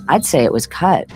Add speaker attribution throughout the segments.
Speaker 1: I'd say it was cut.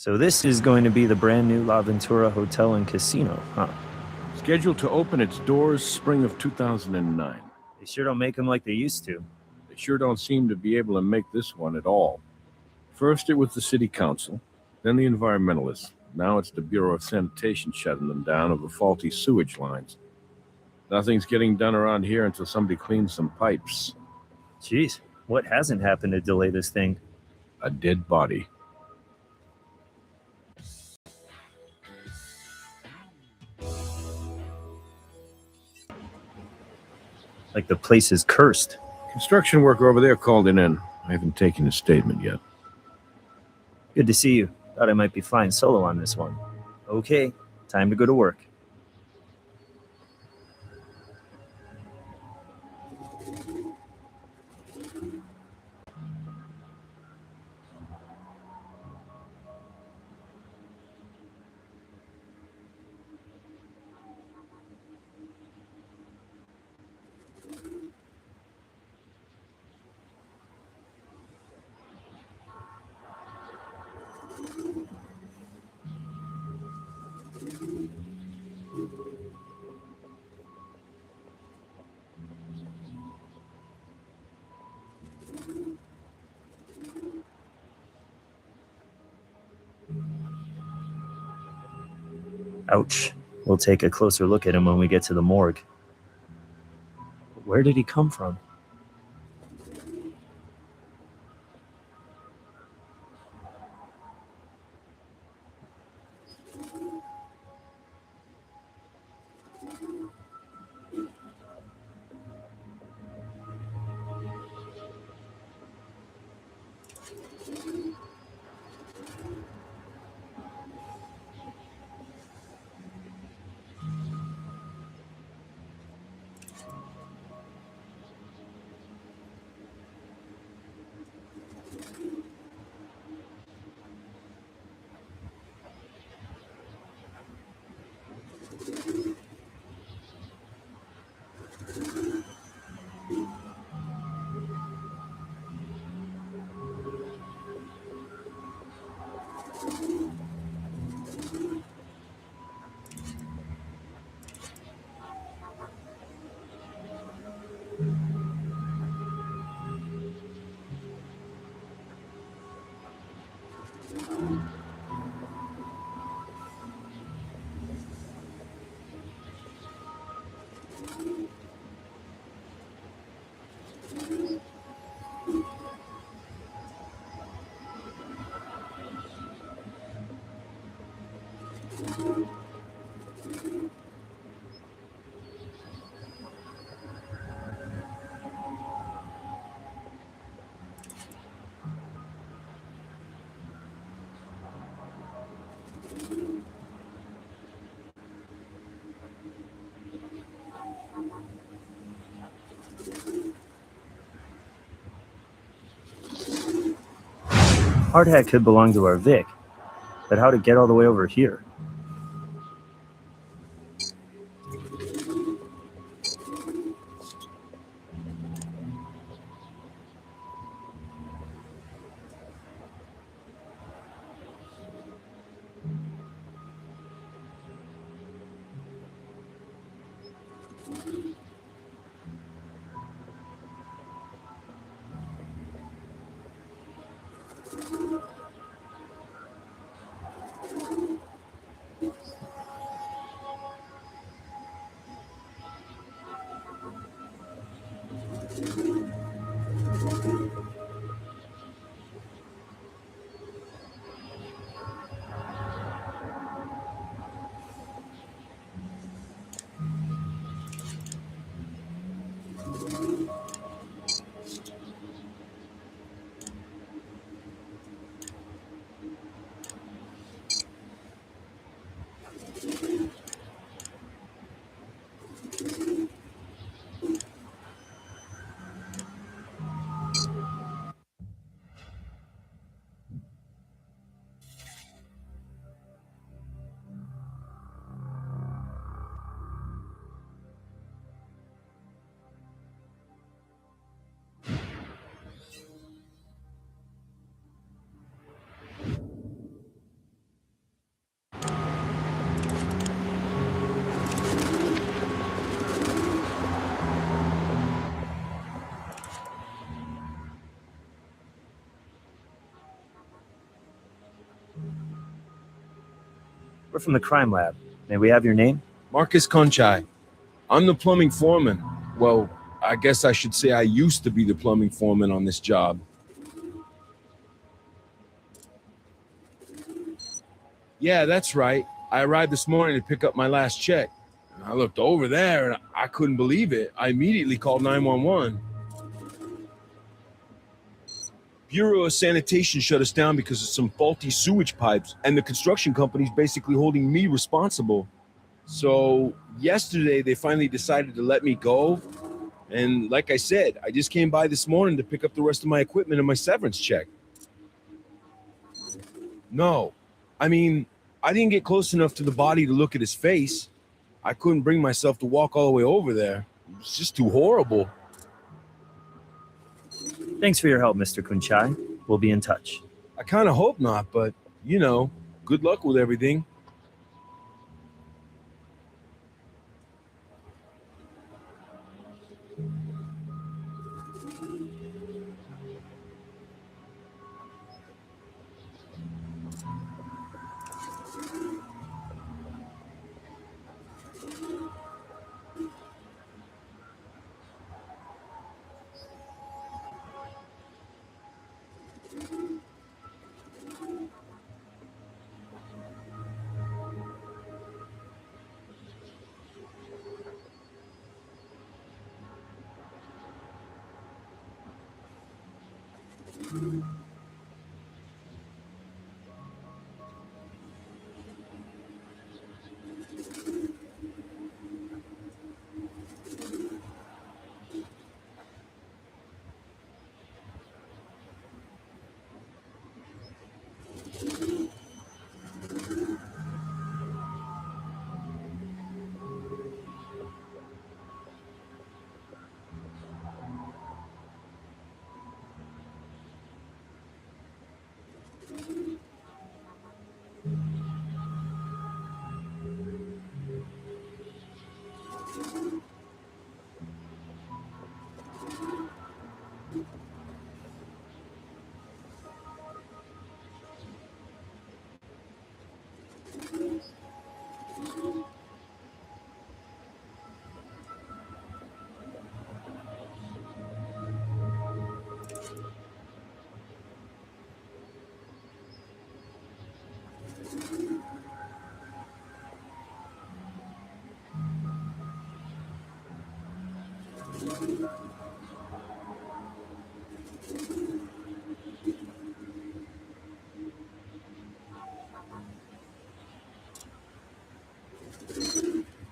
Speaker 2: So this is going to be the brand new La Ventura Hotel and Casino, huh?
Speaker 3: Scheduled to open its doors spring of 2009.
Speaker 2: They sure don't make them like they used to.
Speaker 3: They sure don't seem to be able to make this one at all. First it was the city council, then the environmentalists. Now it's the Bureau of Sanitation shutting them down over faulty sewage lines. Nothing's getting done around here until somebody cleans some pipes.
Speaker 2: Jeez, what hasn't happened to delay this thing?
Speaker 3: A dead body.
Speaker 2: Like the place is cursed.
Speaker 3: Construction worker over there called in. I haven't taken his statement yet.
Speaker 2: Good to see you. Thought I might be flying solo on this one. Okay, time to go to work. Ouch. We'll take a closer look at him when we get to the morgue. Where did he come from? hard hat could belong to our Vic, but how to get all the way over here? We're from the crime lab. May we have your name?
Speaker 1: Marcus Conchai. I'm the plumbing foreman. Well, I guess I should say I used to be the plumbing foreman on this job. Yeah, that's right. I arrived this morning to pick up my last check. I looked over there and I couldn't believe it. I immediately called 911. Bureau of Sanitation shut us down because of some faulty sewage pipes, and the construction company's basically holding me responsible. So yesterday they finally decided to let me go. And like I said, I just came by this morning to pick up the rest of my equipment and my severance check. No, I mean, I didn't get close enough to the body to look at his face. I couldn't bring myself to walk all the way over there. It was just too horrible.
Speaker 2: Thanks for your help, Mr. Kunchai. We'll be in touch.
Speaker 1: I kind of hope not, but, you know, good luck with everything.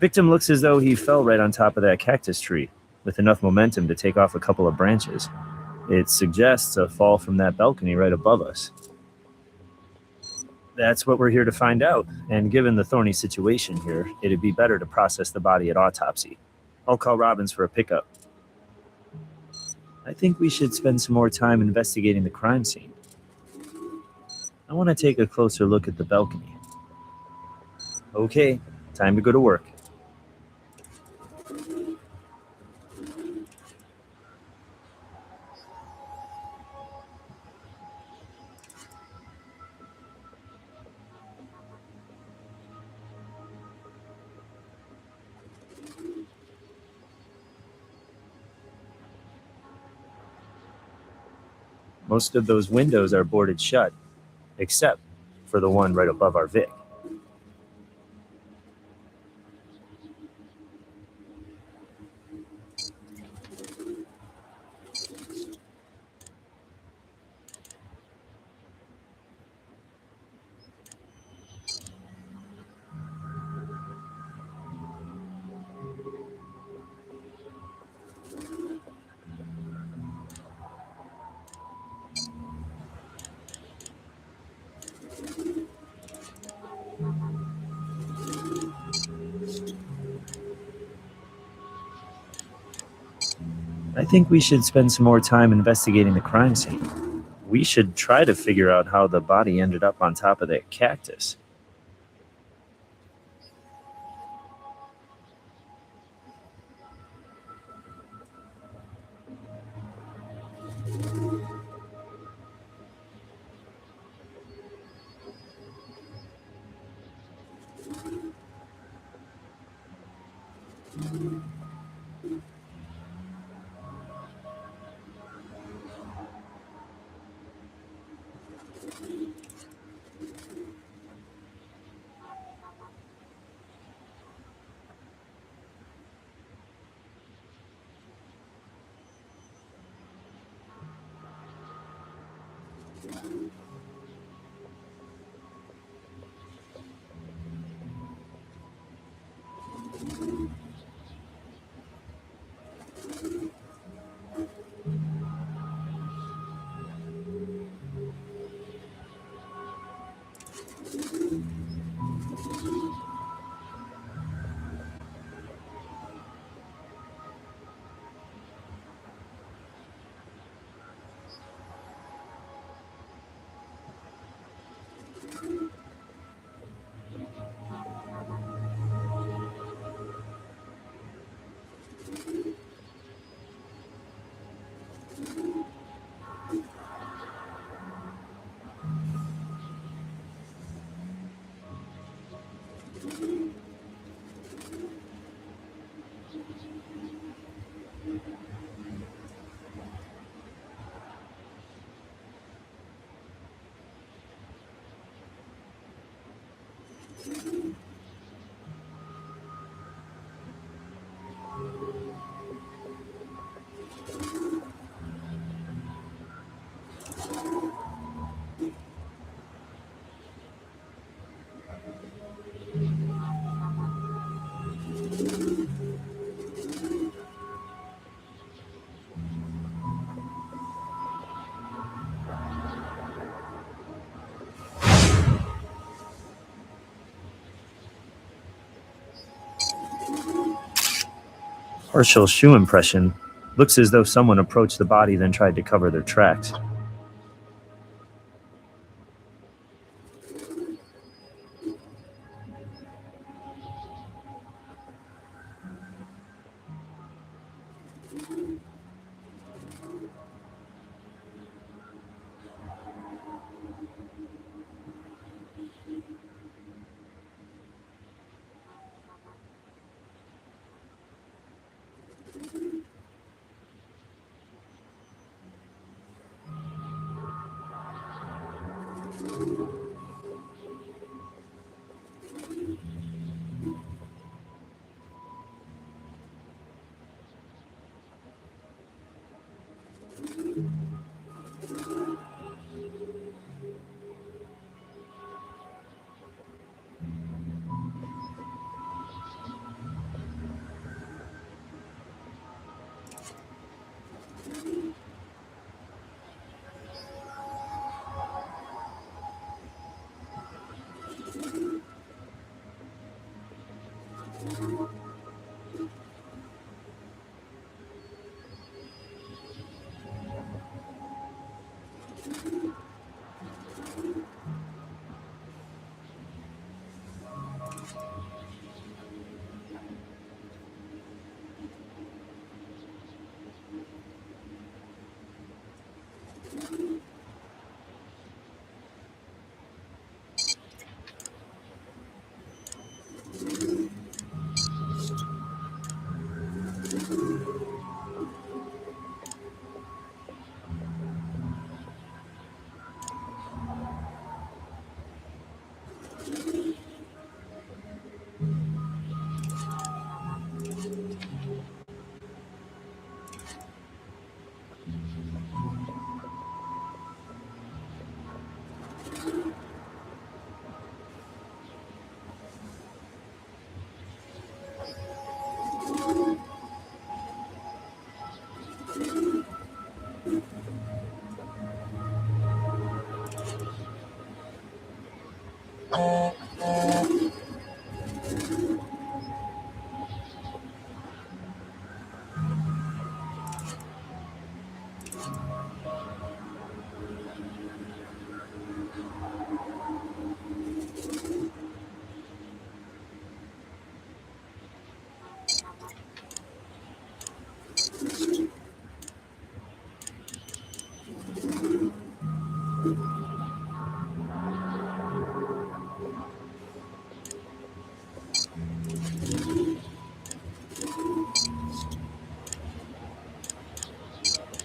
Speaker 2: Victim looks as though he fell right on top of that cactus tree, with enough momentum to take off a couple of branches. It suggests a fall from that balcony right above us. That's what we're here to find out. And given the thorny situation here, it'd be better to process the body at autopsy. I'll call Robbins for a pickup. I think we should spend some more time investigating the crime scene. I want to take a closer look at the balcony. Okay, time to go to work. Most of those windows are boarded shut, except for the one right above our Vic. I think we should spend some more time investigating the crime scene. We should try to figure out how the body ended up on top of that cactus. Partial shoe impression. Looks as though someone approached the body then tried to cover their tracks.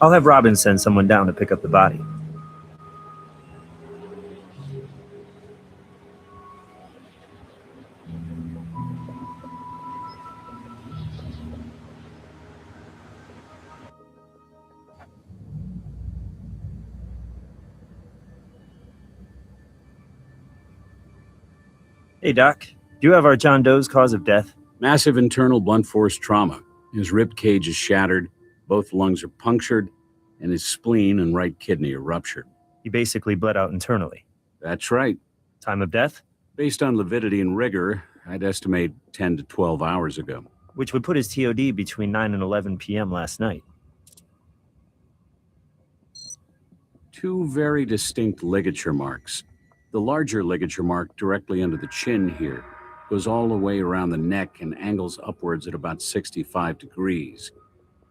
Speaker 2: I'll have Robin send someone down to pick up the body. Hey, Doc. Do you have our John Doe's cause of death?
Speaker 4: Massive internal blunt force trauma. His rib cage is shattered, both lungs are punctured, and his spleen and right kidney are ruptured.
Speaker 2: He basically bled out internally.
Speaker 4: That's right.
Speaker 2: Time of death?
Speaker 4: Based on lividity and rigor, I'd estimate 10 to 12 hours ago.
Speaker 2: Which would put his TOD between 9 and 11 p.m. last night.
Speaker 4: Two very distinct ligature marks. The larger ligature mark directly under the chin here goes all the way around the neck and angles upwards at about 65 degrees.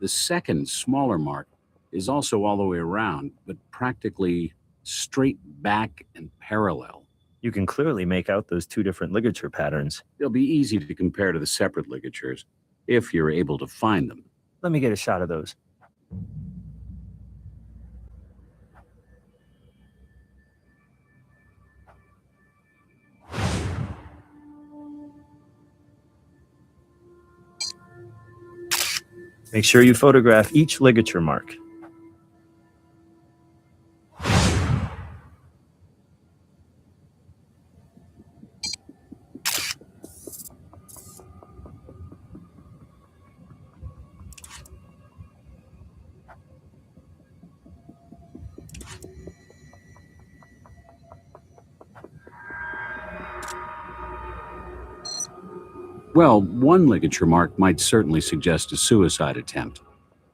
Speaker 4: The second, smaller mark is also all the way around, but practically straight back and parallel.
Speaker 2: You can clearly make out those two different ligature patterns.
Speaker 4: They'll be easy to compare to the separate ligatures, if you're able to find them.
Speaker 2: Let me get a shot of those. Make sure you photograph each ligature mark.
Speaker 4: Well, one ligature mark might certainly suggest a suicide attempt.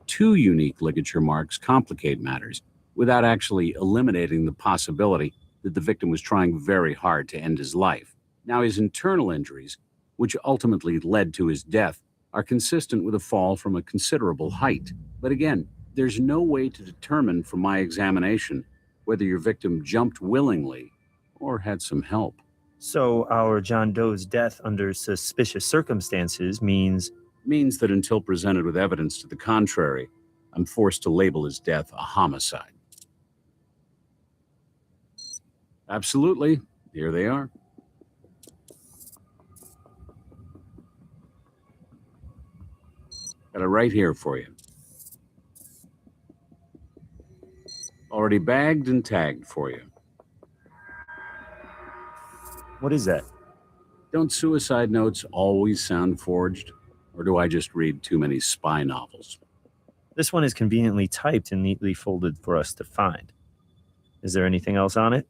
Speaker 4: Two unique ligature marks complicate matters without actually eliminating the possibility that the victim was trying very hard to end his life. Now, his internal injuries, which ultimately led to his death, are consistent with a fall from a considerable height. But again, there's no way to determine from my examination whether your victim jumped willingly or had some help.
Speaker 2: So our John Doe's death under suspicious circumstances means
Speaker 4: That until presented with evidence to the contrary, I'm forced to label his death a homicide. Absolutely. Here they are. Got it right here for you. Already bagged and tagged for you.
Speaker 2: what is that?
Speaker 4: Don't suicide notes always sound forged? Or do I just read too many spy novels?
Speaker 2: This one is conveniently typed and neatly folded for us to find. Is there anything else on it?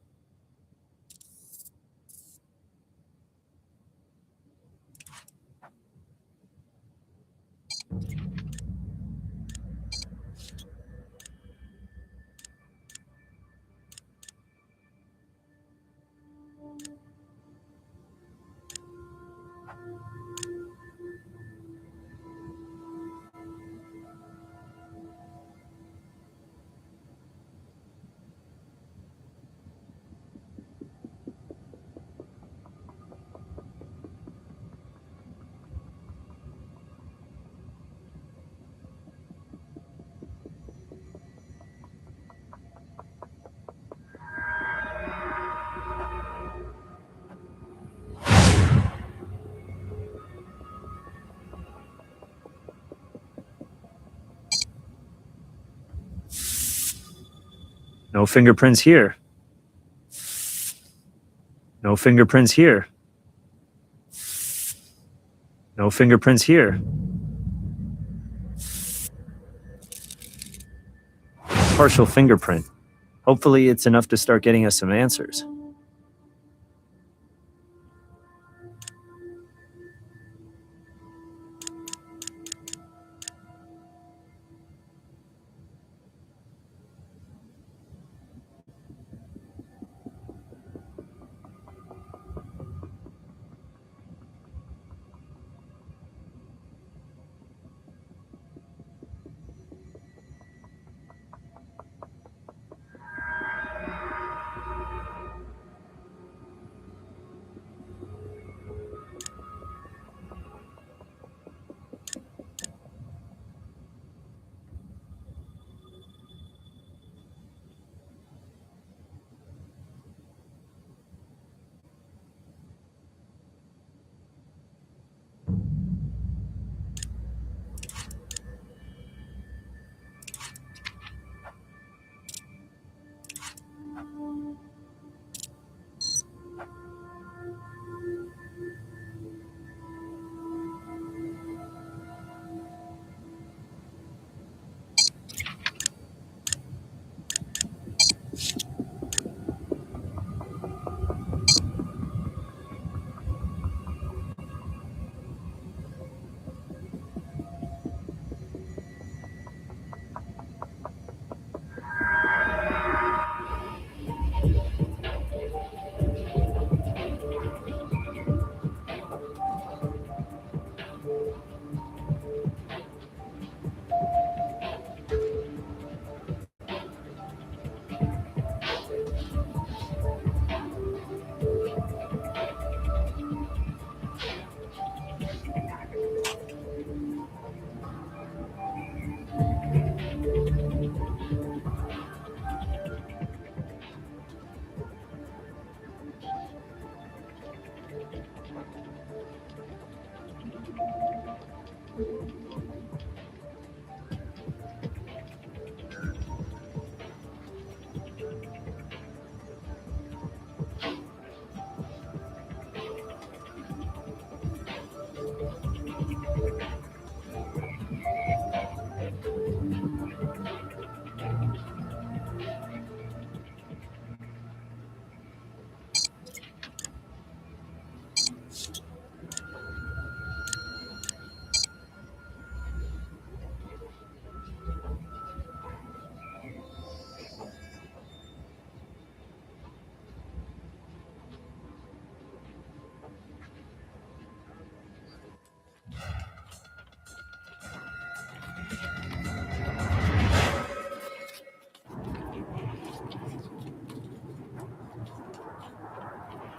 Speaker 2: No fingerprints here. No fingerprints here. No fingerprints here. Partial fingerprint. Hopefully it's enough to start getting us some answers.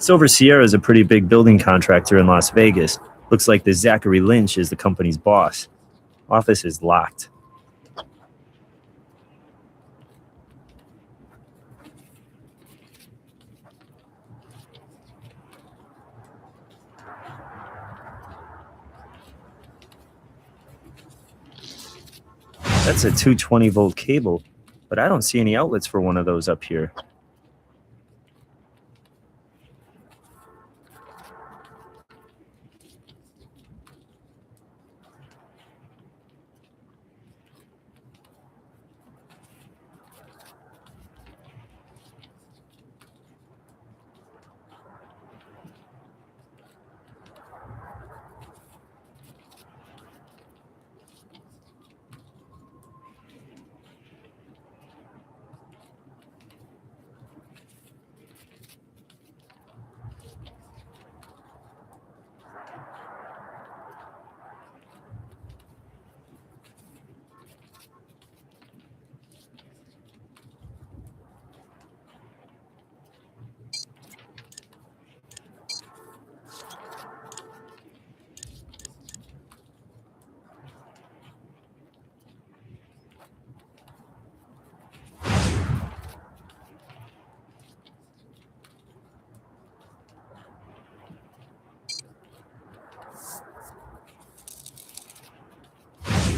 Speaker 2: Silver Sierra is a pretty big building contractor in Las Vegas. Looks like the Zachary Lynch is the company's boss. Office is locked. That's a 220-volt cable, but I don't see any outlets for one of those up here.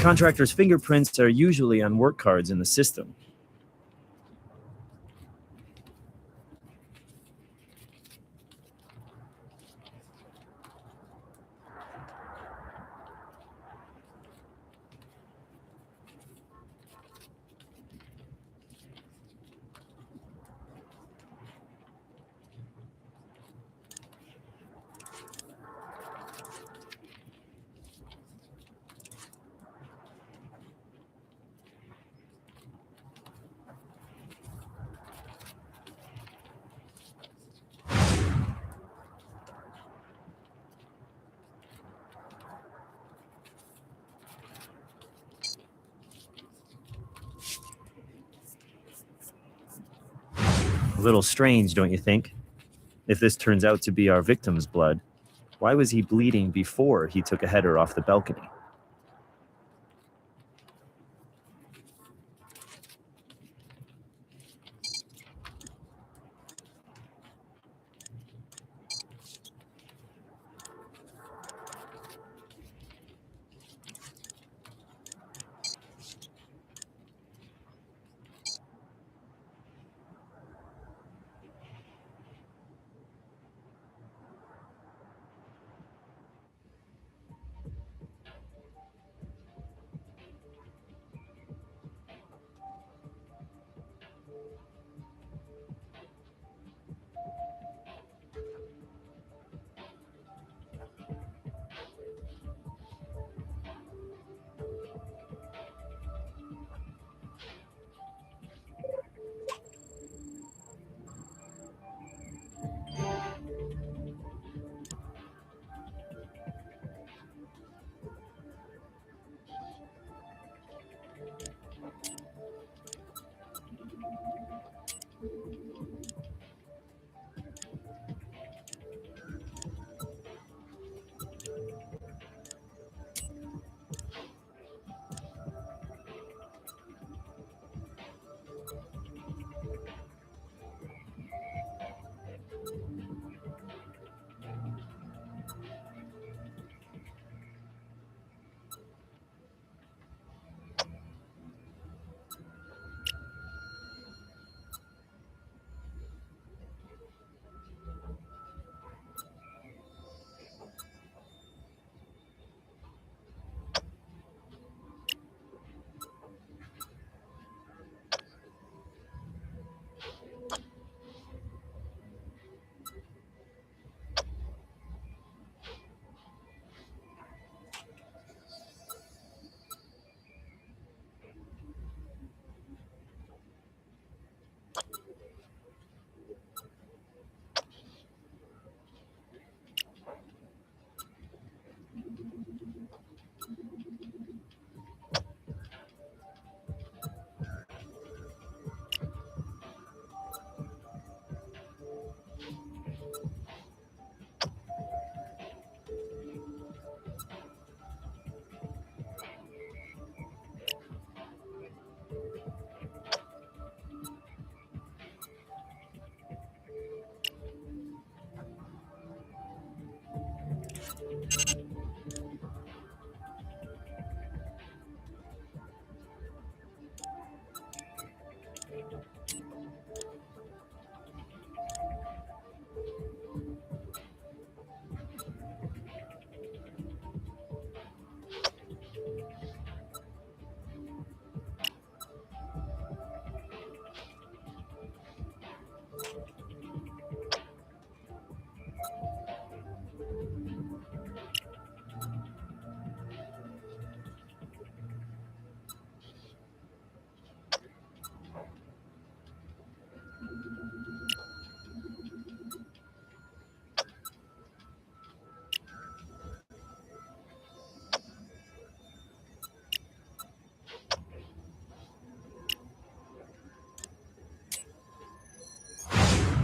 Speaker 2: Contractors' fingerprints are usually on work cards in the system. little strange, don't you think? If this turns out to be our victim's blood, why was he bleeding before he took a header off the balcony?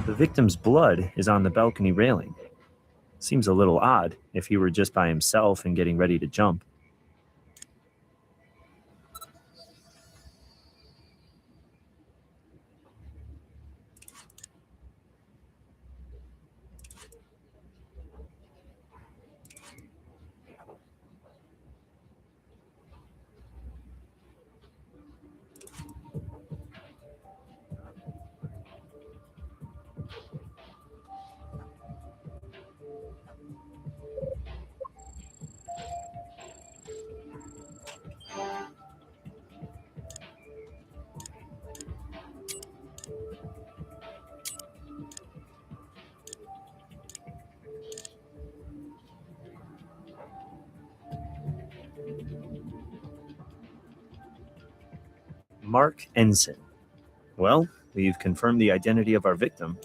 Speaker 2: The victim's blood is on the balcony railing. Seems a little odd if he were just by himself and getting ready to jump. Mark Ensign. Well, we've confirmed the identity of our victim.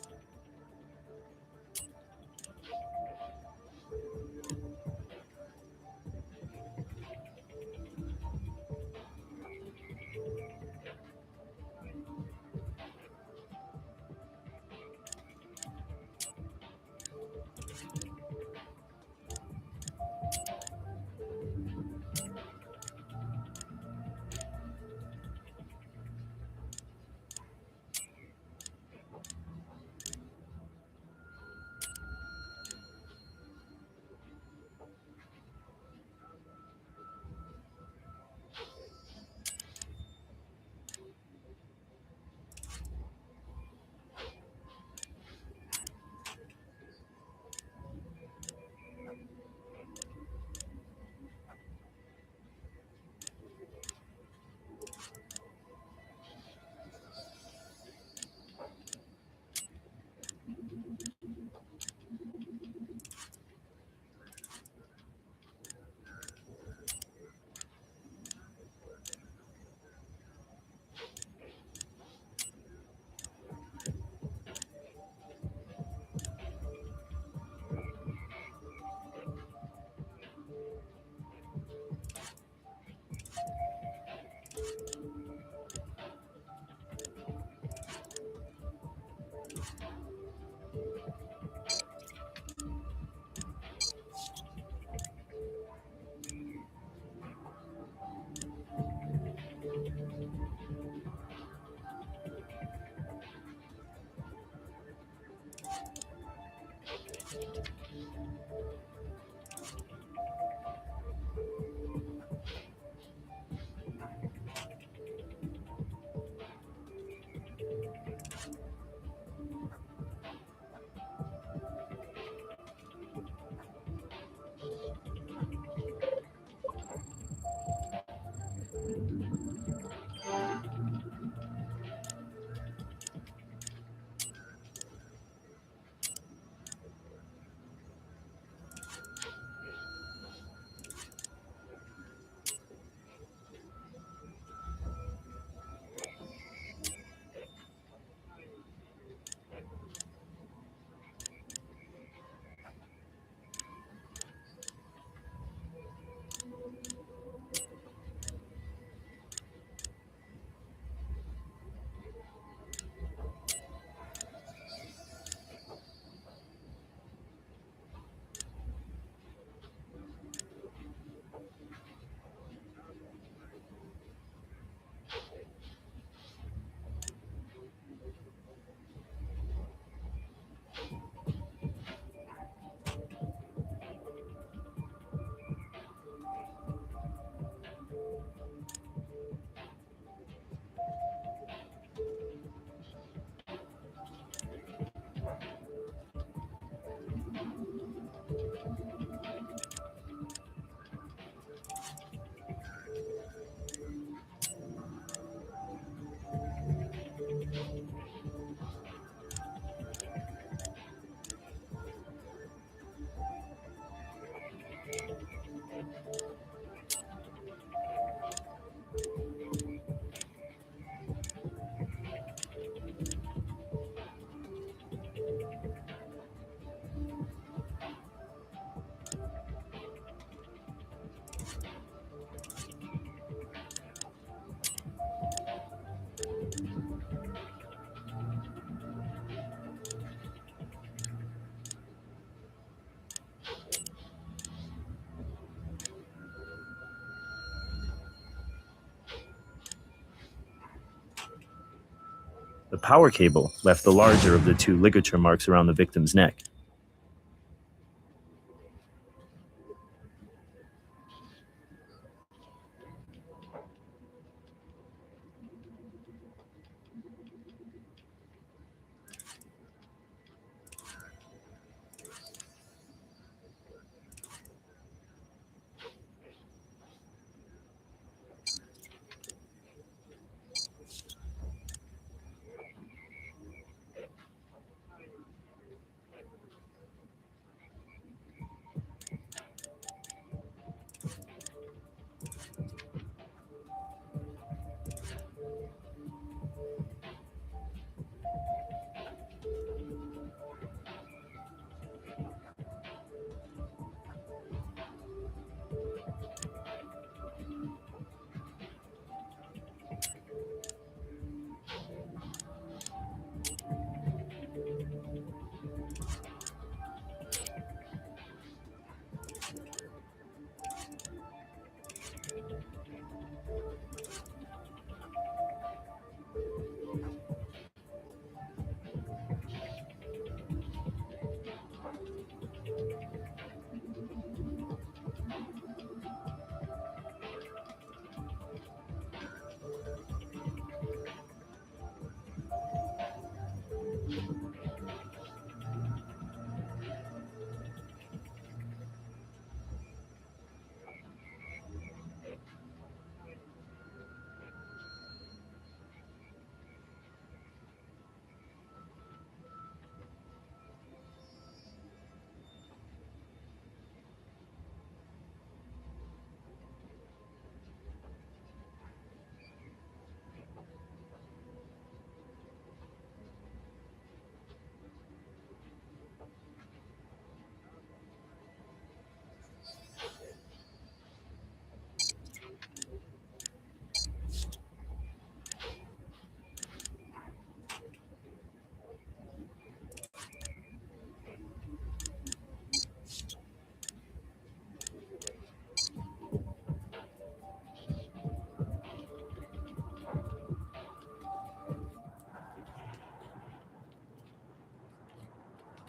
Speaker 2: The power cable left the larger of the two ligature marks around the victim's neck.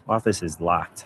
Speaker 2: Office is locked.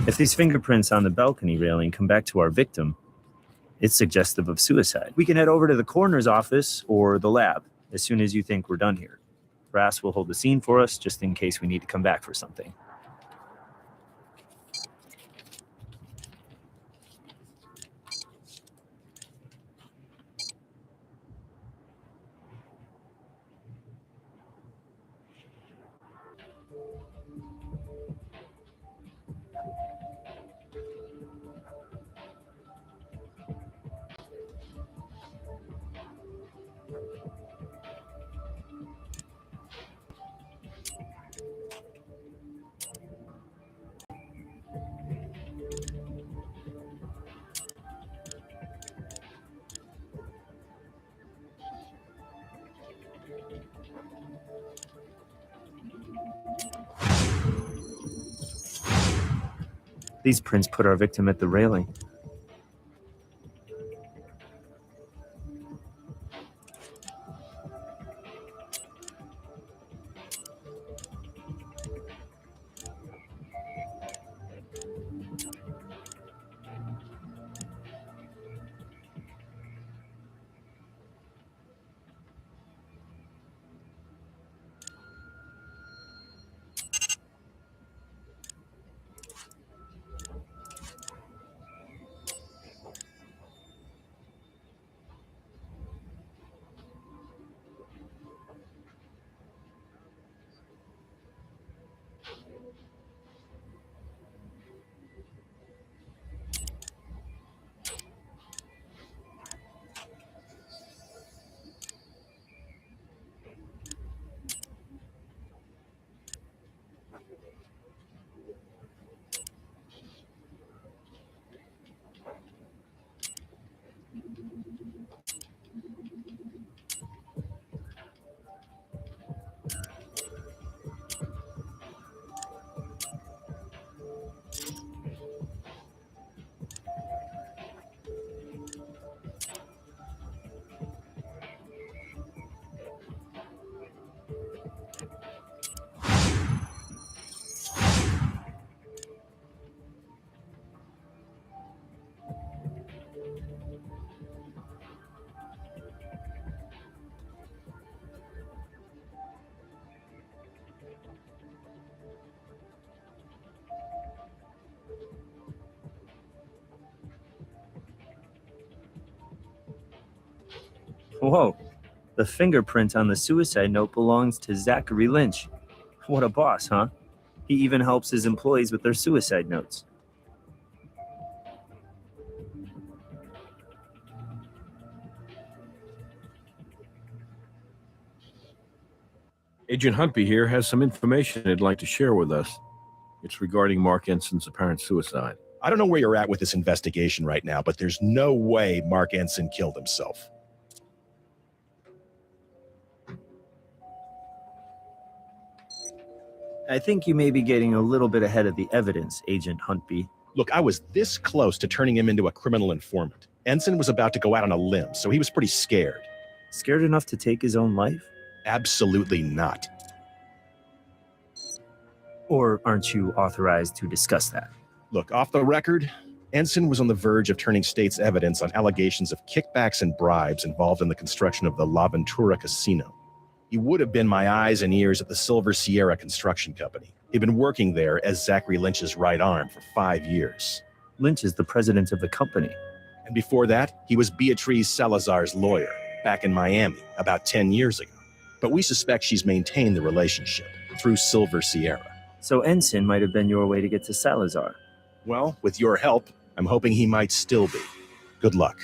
Speaker 2: If these fingerprints on the balcony railing come back to our victim, it's suggestive of suicide. We can head over to the coroner's office or the lab as soon as you think we're done here. Brass will hold the scene for us just in case we need to come back for something. These prints put our victim at the railing. Whoa, the fingerprint on the suicide note belongs to Zachary Lynch. What a boss, huh? He even helps his employees with their suicide notes.
Speaker 3: Agent Huntby here has some information he'd like to share with us. It's regarding Mark Enson's apparent suicide.
Speaker 5: I don't know where you're at with this investigation right now, but there's no way Mark Ensign killed himself.
Speaker 2: I think you may be getting a little bit ahead of the evidence, Agent Huntby.
Speaker 5: Look, I was this close to turning him into a criminal informant. Ensign was about to go out on a limb, so he was pretty scared.
Speaker 2: Scared enough to take his own life?
Speaker 5: Absolutely not.
Speaker 2: Or aren't you authorized to discuss that?
Speaker 5: Look, off the record, Ensign was on the verge of turning state's evidence on allegations of kickbacks and bribes involved in the construction of the La Ventura Casino. He would have been my eyes and ears at the Silver Sierra Construction Company. He'd been working there as Zachary Lynch's right arm for 5 years.
Speaker 2: Lynch is the president of the company.
Speaker 5: And before that, he was Beatriz Salazar's lawyer back in Miami about 10 years ago. But we suspect she's maintained the relationship through Silver Sierra.
Speaker 2: So Ensign might have been your way to get to Salazar.
Speaker 5: Well, with your help, I'm hoping he might still be. Good luck.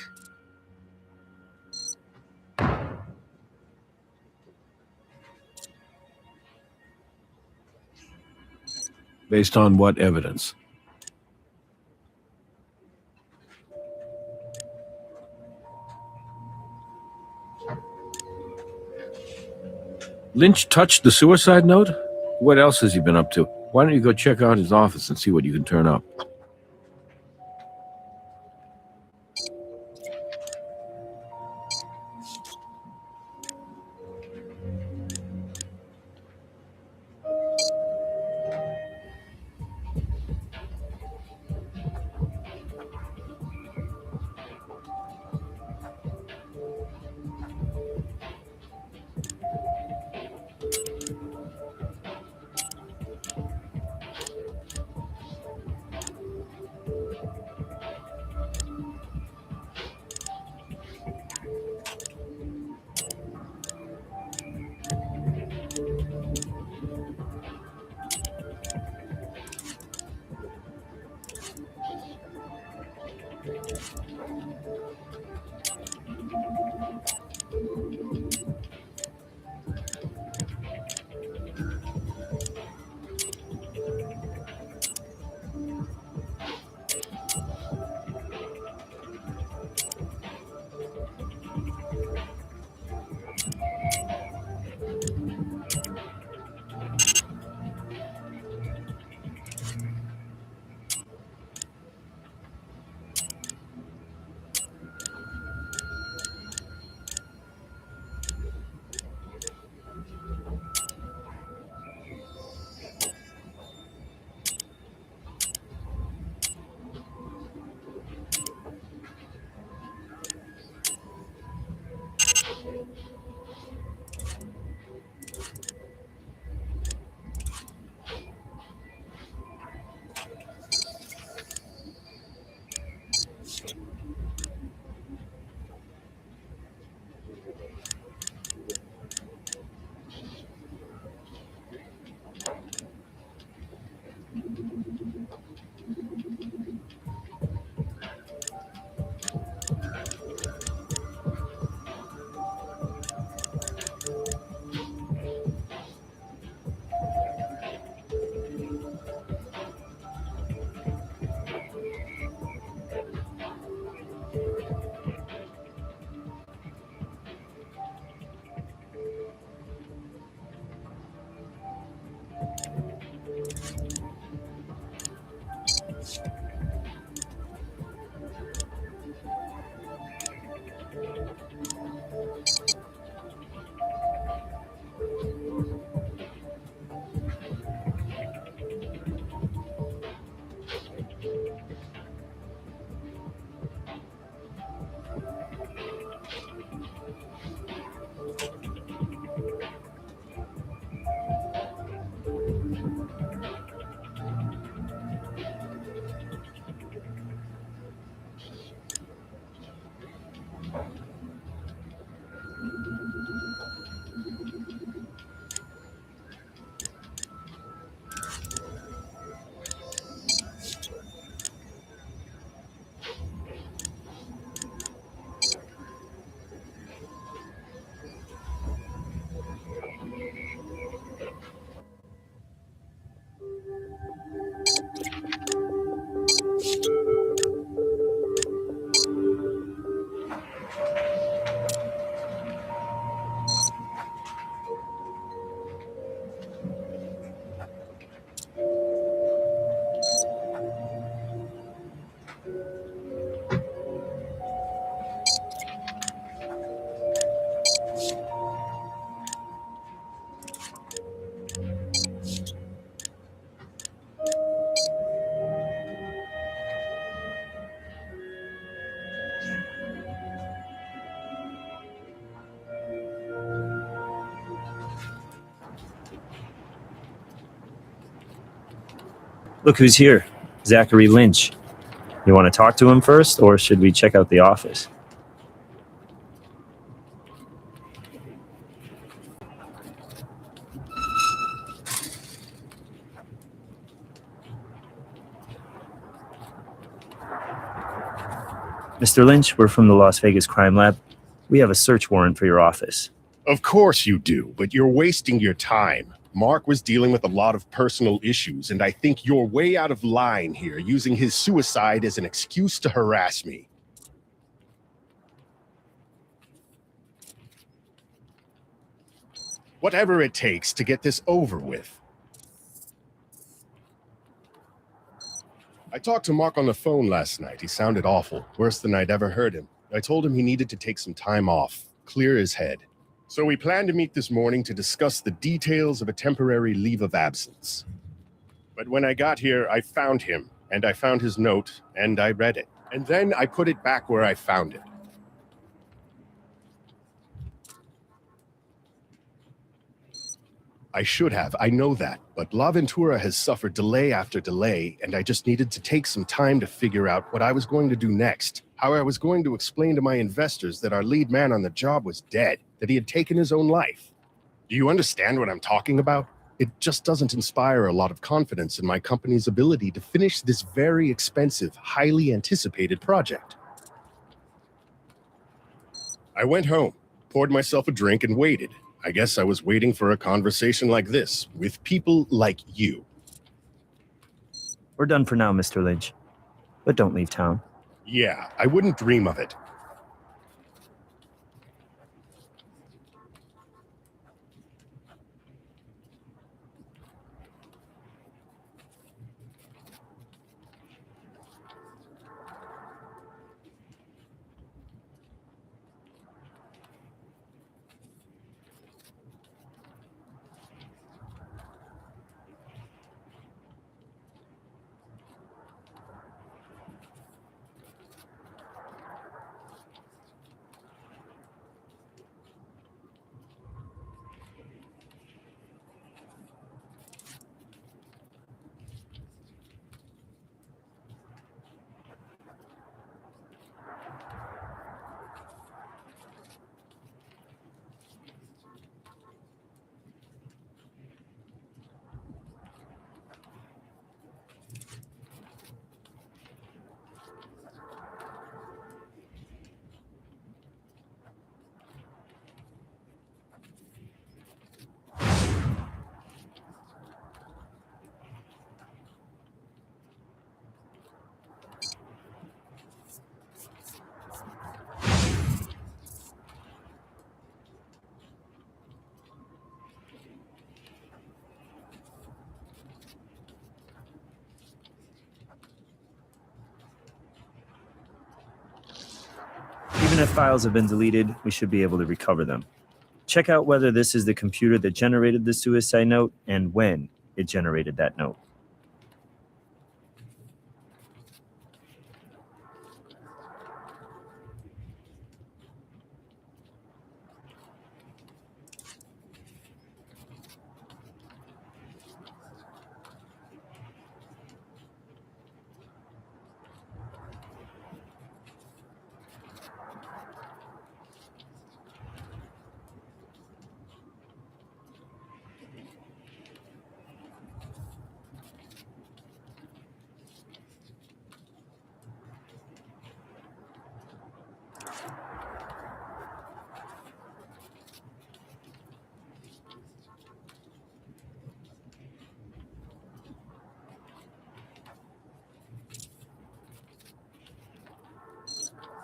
Speaker 3: Based on what evidence? Lynch touched the suicide note? What else has he been up to? Why don't you go check out his office and see what you can turn up?
Speaker 2: Look who's here. Zachary Lynch. You want to talk to him first, or should we check out the office? Mr. Lynch, we're from the Las Vegas Crime Lab. We have a search warrant for your office.
Speaker 5: Of course you do, but you're wasting your time. Mark was dealing with a lot of personal issues, and I think you're way out of line here, using his suicide as an excuse to harass me. Whatever it takes to get this over with. I talked to Mark on the phone last night. He sounded awful, worse than I'd ever heard him. I told him he needed to take some time off, clear his head. So we planned to meet this morning to discuss the details of a temporary leave of absence. But when I got here, I found him, and I found his note, and I read it. And then I put it back where I found it. I should have, I know that, but La Ventura has suffered delay after delay, and I just needed to take some time to figure out what I was going to do next, how I was going to explain to my investors that our lead man on the job was dead, that he had taken his own life. Do you understand what I'm talking about? It just doesn't inspire a lot of confidence in my company's ability to finish this very expensive, highly anticipated project. I went home, poured myself a drink, and waited. I guess I was waiting for a conversation like this, with people like you.
Speaker 2: We're done for now, Mr. Lynch. But don't leave town.
Speaker 5: Yeah, I wouldn't dream of it.
Speaker 2: Even if files have been deleted, we should be able to recover them. Check out whether this is the computer that generated the suicide note and when it generated that note.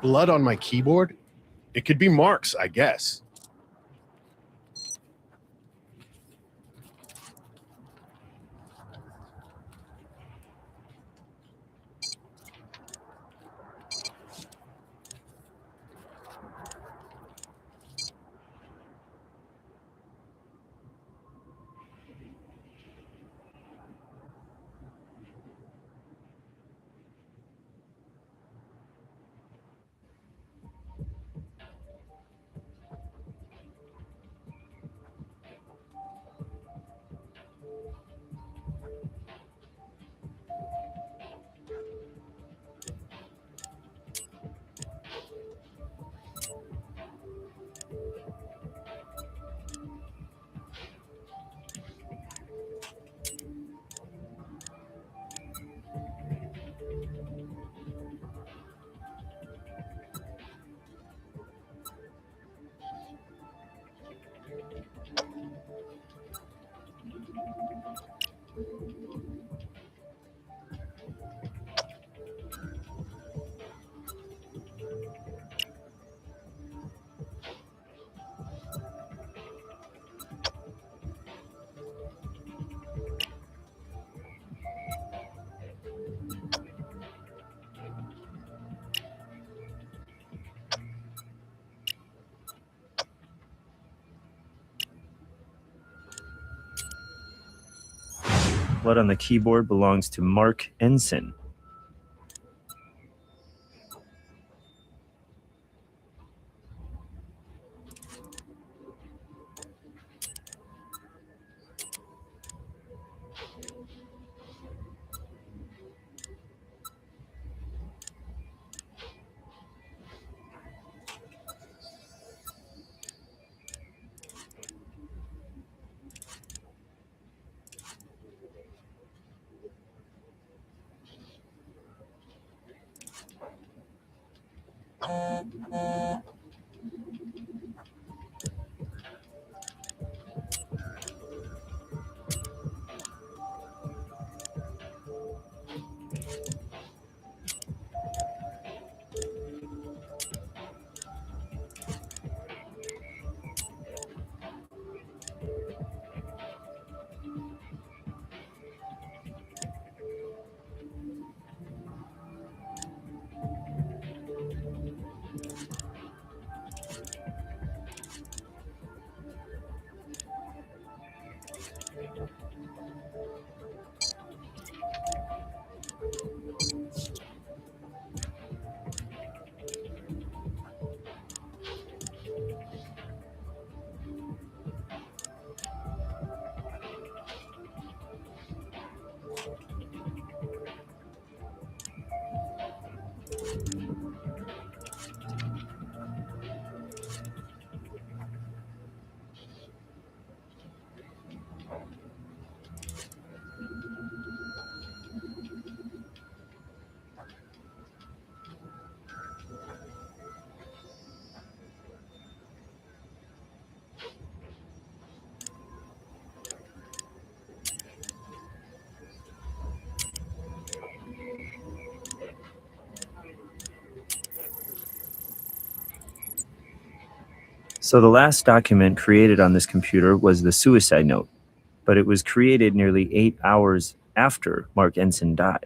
Speaker 5: Blood on my keyboard? It could be Mark's, I guess.
Speaker 2: Blood on the keyboard belongs to Mark Ensign. So the last document created on this computer was the suicide note, but it was created nearly 8 hours after Mark Ensign died.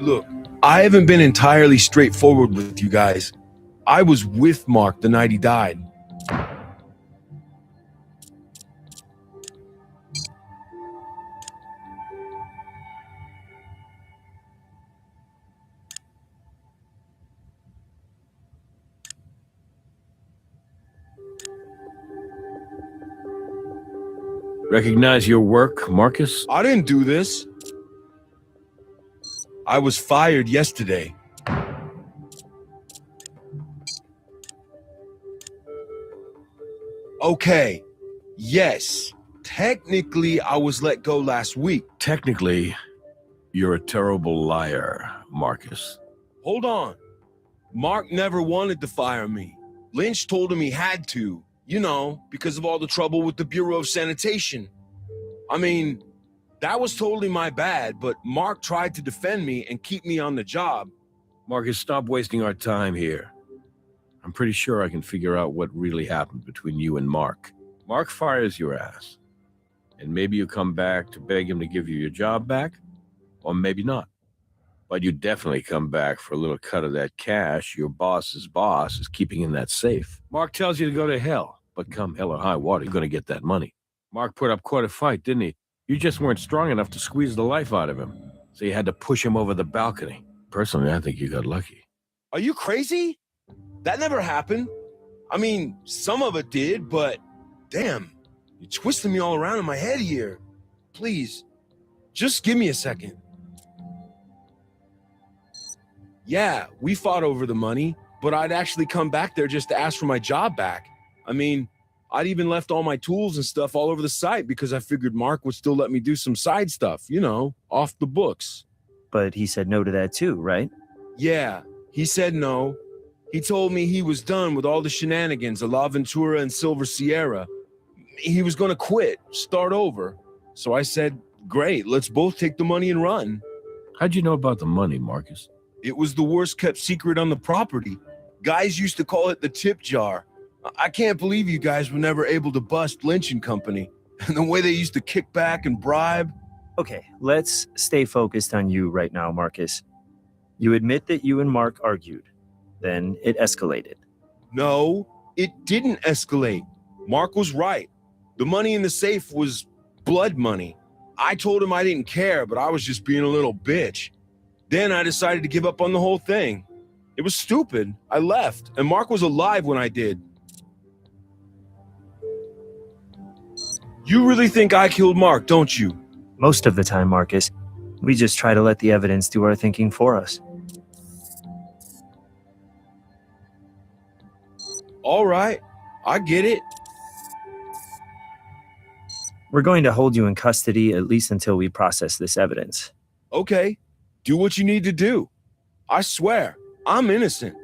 Speaker 1: Look, I haven't been entirely straightforward with you guys. I was with Mark the night he died.
Speaker 3: Recognize your work, Marcus?
Speaker 1: I didn't do this. I was fired yesterday. Okay, yes. Technically, I was let go last week.
Speaker 3: Technically, you're a terrible liar, Marcus.
Speaker 1: Hold on. Mark never wanted to fire me. Lynch told him he had to, you know, because of all the trouble with the Bureau of Sanitation. I mean, that was totally my bad, but Mark tried to defend me and keep me on the job.
Speaker 3: Marcus, stop wasting our time here. I'm pretty sure I can figure out what really happened between you and Mark. Mark fires your ass. And maybe you come back to beg him to give you your job back, or maybe not. But you definitely come back for a little cut of that cash your boss's boss is keeping in that safe. Mark tells you to go to hell, but come hell or high water, you're going to get that money. Mark put up quite a fight, didn't he? You just weren't strong enough to squeeze the life out of him, so you had to push him over the balcony. Personally, I think you got lucky.
Speaker 1: Are you crazy? That never happened. I mean, some of it did, but damn, you're twisting me all around in my head here. Please, just give me a second. Yeah, we fought over the money, but I'd actually come back there just to ask for my job back. I mean, I'd even left all my tools and stuff all over the site because I figured Mark would still let me do some side stuff, off the books.
Speaker 2: But he said no to that too, right?
Speaker 1: Yeah, he said no. He told me he was done with all the shenanigans of La Ventura and Silver Sierra. He was going to quit, start over. So I said, great, let's both take the money and run.
Speaker 3: How'd you know about the money, Marcus?
Speaker 1: It was the worst kept secret on the property. Guys used to call it the tip jar. I can't believe you guys were never able to bust Lynch and Company. And the way they used to kick back and bribe.
Speaker 2: Okay, let's stay focused on you right now, Marcus. You admit that you and Mark argued. Then it escalated.
Speaker 1: No, it didn't escalate. Mark was right. The money in the safe was blood money. I told him I didn't care, but I was just being a little bitch. Then I decided to give up on the whole thing. It was stupid. I left, and Mark was alive when I did. You really think I killed Mark, don't you?
Speaker 2: Most of the time, Marcus, we just try to let the evidence do our thinking for us.
Speaker 1: All right, I get it.
Speaker 2: We're going to hold you in custody at least until we process this evidence.
Speaker 1: Okay, do what you need to do. I swear, I'm innocent.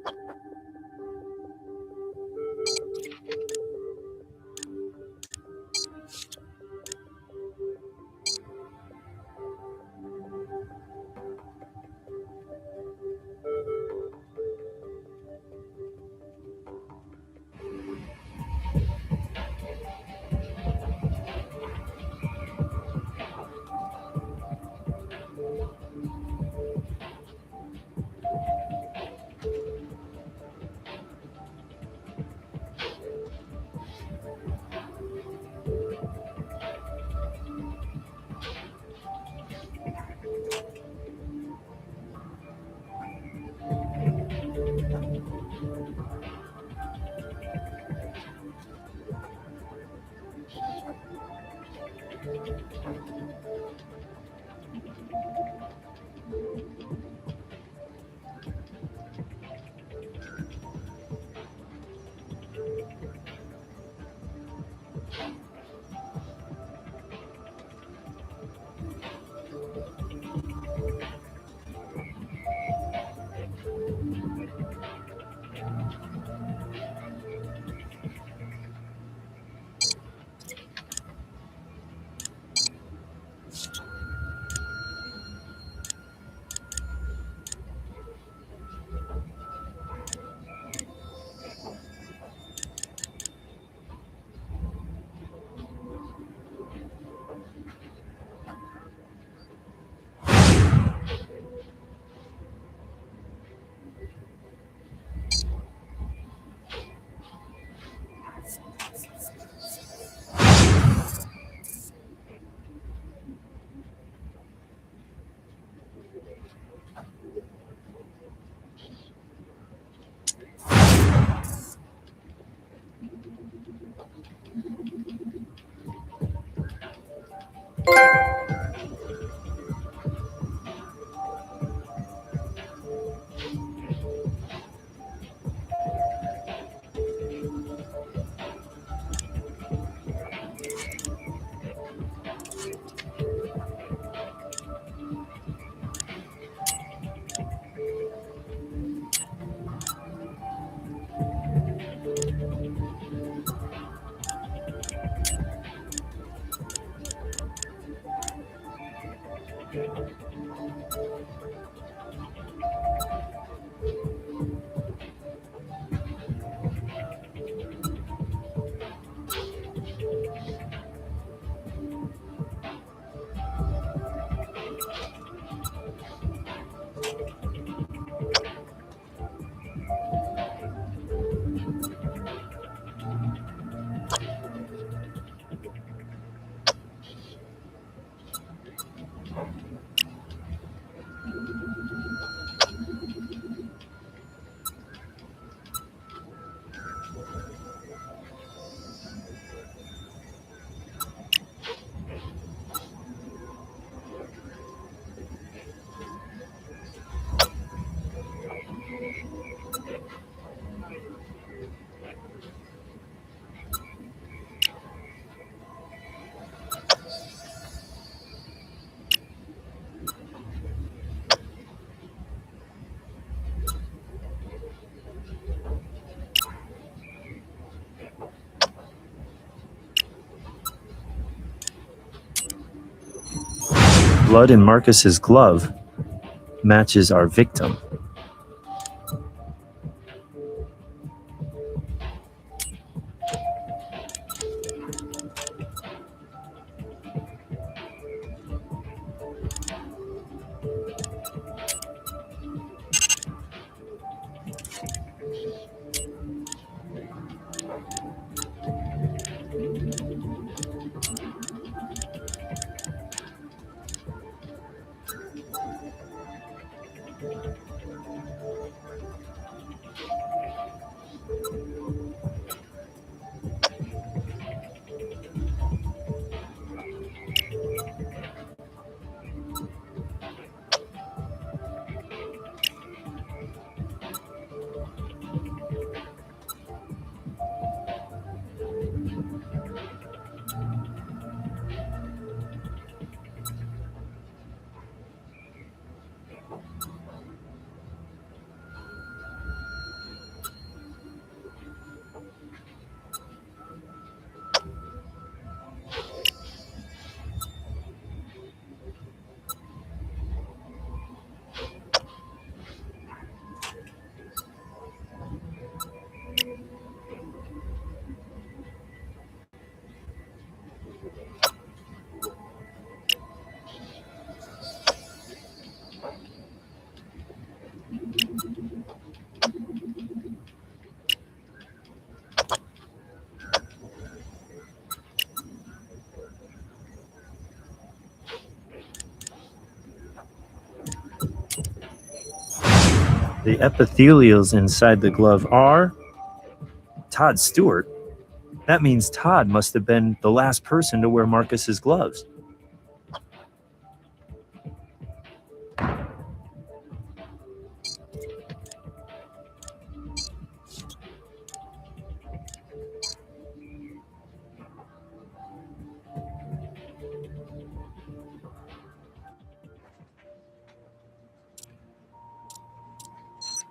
Speaker 2: blood in Marcus's glove matches our victim. The epithelials inside the glove are Todd Stewart. That means Todd must have been the last person to wear Marcus's gloves.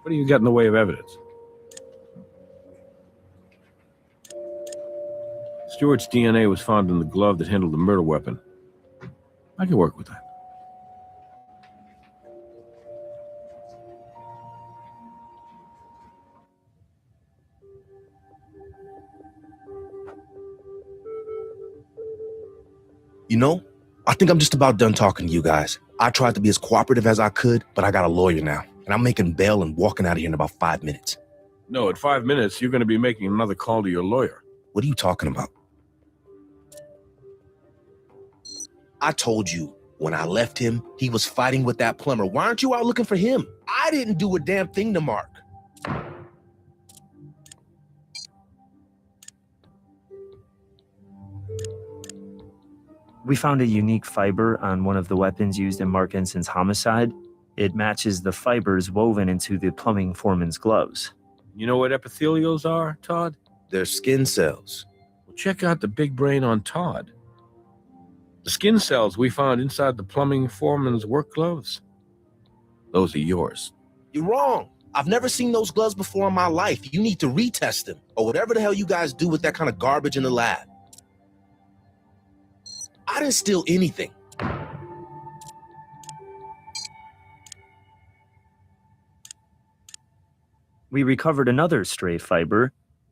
Speaker 3: What do you got in the way of evidence? Stewart's DNA was found in the glove that handled the murder weapon. I can work with that.
Speaker 6: You know, I think I'm just about done talking to you guys. I tried to be as cooperative as I could, but I got a lawyer now, and I'm making bail and walking out of here in about 5 minutes.
Speaker 3: No, at 5 minutes, you're going to be making another call to your lawyer.
Speaker 6: What are you talking about? I told you, when I left him, he was fighting with that plumber. Why aren't you out looking for him? I didn't do a damn thing to Mark.
Speaker 2: We found a unique fiber on one of the weapons used in Mark Inson's homicide. It matches the fibers woven into the plumbing foreman's gloves.
Speaker 3: You know what epithelials are, Todd?
Speaker 6: They're skin cells.
Speaker 3: Well, check out the big brain on Todd. The skin cells we found inside the plumbing foreman's work gloves. Those are yours.
Speaker 6: You're wrong. I've never seen those gloves before in my life. You need to retest them, or whatever the hell you guys do with that kind of garbage in the lab. I didn't steal anything.
Speaker 2: We recovered another stray fiber,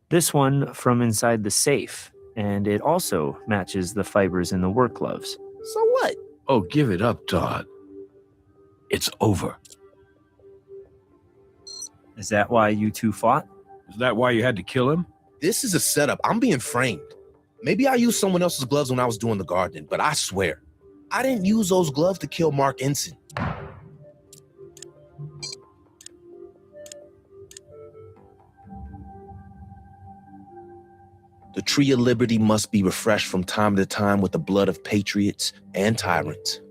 Speaker 2: this one from inside the safe, and it also matches the fibers in the work gloves.
Speaker 6: So what?
Speaker 3: Oh, give it up, Todd. It's over.
Speaker 2: Is that why you two fought?
Speaker 3: Is that why you had to kill him?
Speaker 6: This is a setup. I'm being framed. Maybe I used someone else's gloves when I was doing the gardening, but I swear, I didn't use those gloves to kill Mark Ensign. The tree of liberty must be refreshed from time to time with the blood of patriots and tyrants.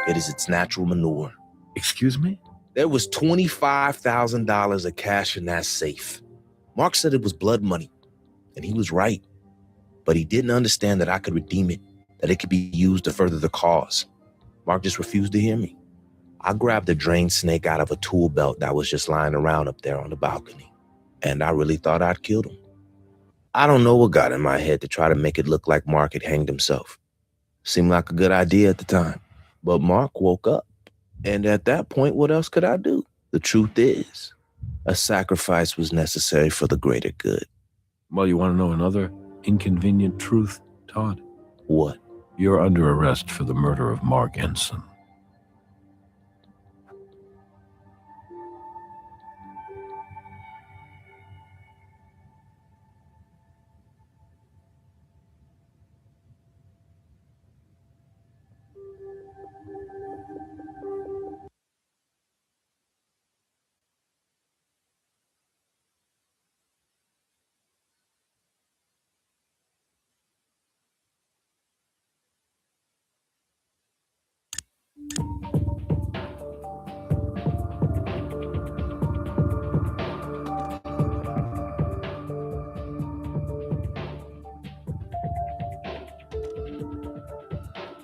Speaker 6: It is its natural manure.
Speaker 3: Excuse me?
Speaker 6: There was $25,000 of cash in that safe. Mark said it was blood money, and he was right. But he didn't understand that I could redeem it, that it could be used to further the cause. Mark just refused to hear me. I grabbed a drain snake out of a tool belt that was just lying around up there on the balcony, and I really thought I'd killed him. I don't know what got in my head to try to make it look like Mark had hanged himself. Seemed like a good idea at the time. But Mark woke up. And at that point, what else could I do? The truth is, a sacrifice was necessary for the greater good.
Speaker 3: Well, you want to know another inconvenient truth, Todd?
Speaker 6: What?
Speaker 3: You're under arrest for the murder of Mark Ensign.